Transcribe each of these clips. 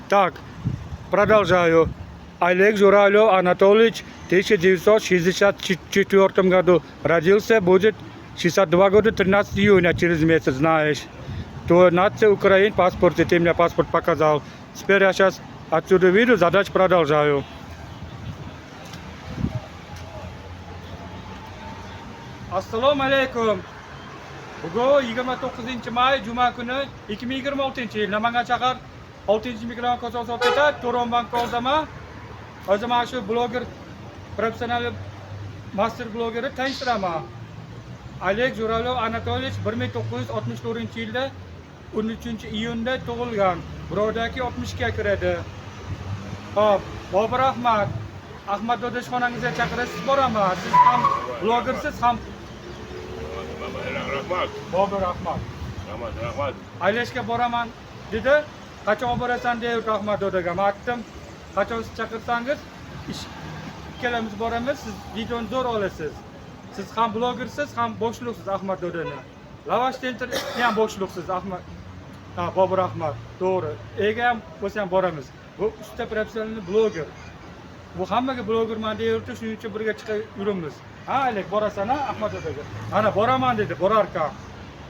Так, продолжаю. Олег Журавлев Анатольевич в 1964 году родился, будет 62 года 13 июня через месяц, знаешь. То нация Украины, паспорт, ты мне паспорт показал. Теперь я сейчас отсюда виду, задачу продолжаю. Assalomu alaykum. Bugun 29-may juma kuni 2026-yil Namangan shahar 6-mikron Kosovda To'ron bank oldaman. O'zim mana shu bloger, professional master blogeri tanishtiraman. Oleg Juralov Anatolievich 1964-yilda 13-iyunda tug'ilgan. Birovdagi 60ga kiradi. Hop, Bobur Ahmad. Ahmad Dodashxonangizga chaqirasiz, boraman. Siz ham blogersiz, ham Rahmat. Bobur Ahmad. Rahmat. Aylashga boraman dedi. Qachon borasan deb Ahmad dodaga aytdim. Qachon siz chaqirsangiz, ikkalamiz boramiz. Siz videoni zo'r olasiz. Siz ham blogersiz, ham boshliqsiz Ahmad dodani. Lavash Center ham boshliqsiz Ahmad. Ha, Bobur Ahmad. To'g'ri. Ega ham bo'lsa ham boramiz. Bu usta professional bloger. Bu hammaga blogerman deyapti, shuning uchun birga chiqib yuramiz. Ha, Alek borasan, ha, Ahmad dodaga. Ana boraman dedi, borarkan.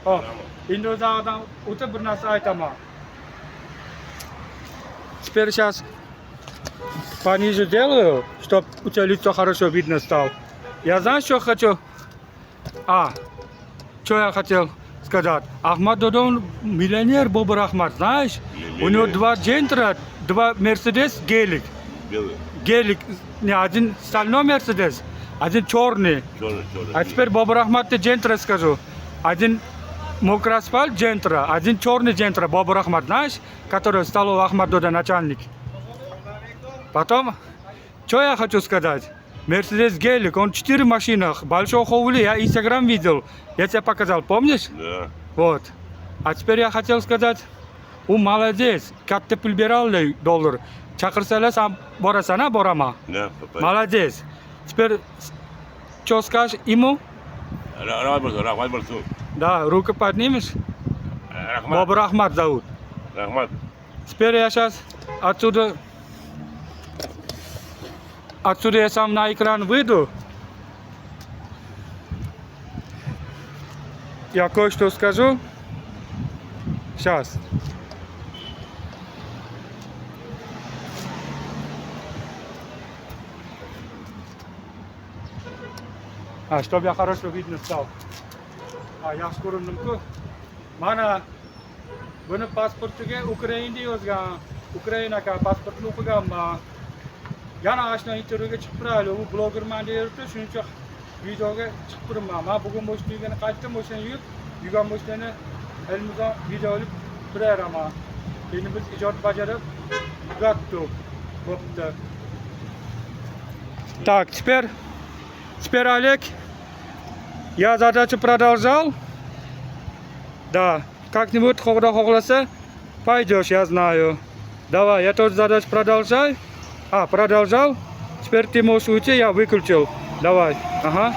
Hop. Endi o'zag'idan o'tib bir narsa aytaman. Теперь сейчас пониже делаю, чтобы у тебя лицо хорошо видно стало. Я знаю, что хочу. Что я хотел сказать. Ахмад Додон миллионер, Бобур Ахмад, знаешь? У него два джентра, два Мерседес, гелик. Белый. Гелик, не один стальной Мерседес, один черный. Черный. А теперь Бобур Ахмад джентра скажу. Один мокрый асфальт джентра, один черный джентра, Бобур Ахмад, знаешь? Который стал у Ахмад Дода начальник. Потом, что я хочу сказать? Мерседес гелик, он 4 машины, большой ховли, я Инстаграм видел, я тебе показал, помнишь? Да. Вот. А теперь я хотел сказать, он молодец, как ты прибирал доллар. Чакырсалар сам борасана, борама. Да, папа. Молодец. Теперь, что скажешь ему? Rahmat bo'lsin. Да, руку поднимешь? Rahmat. Бобур Ахмад зовут. Rahmat. Теперь я сейчас отсюда я сам на экран выйду. Я кое-что скажу. Сейчас. Чтобы я хорошо видно стал. Я скоро нумку. Мана buni pasportiga Ukraina yozgan. Ukrainaga pasportni o'qiganman. Yana ashna intervyuga chiqib turayli. U blogerman deyapti, shuning uchun videoga chiqib turibman. Men bugun mo'shligini qaytdim, o'shani yurib, yugan mo'shlini elimizdan video olib turaraman. Endi biz ijod bajarib tugatdik. Bo'pti. Так, теперь Олег, я задачу продолжал. Да. Как-нибудь, когда хогласа, пойдешь, я знаю. Давай, я тоже задачу продолжай. Продолжал. Теперь ты можешь уйти, я выключил. Давай. Ага.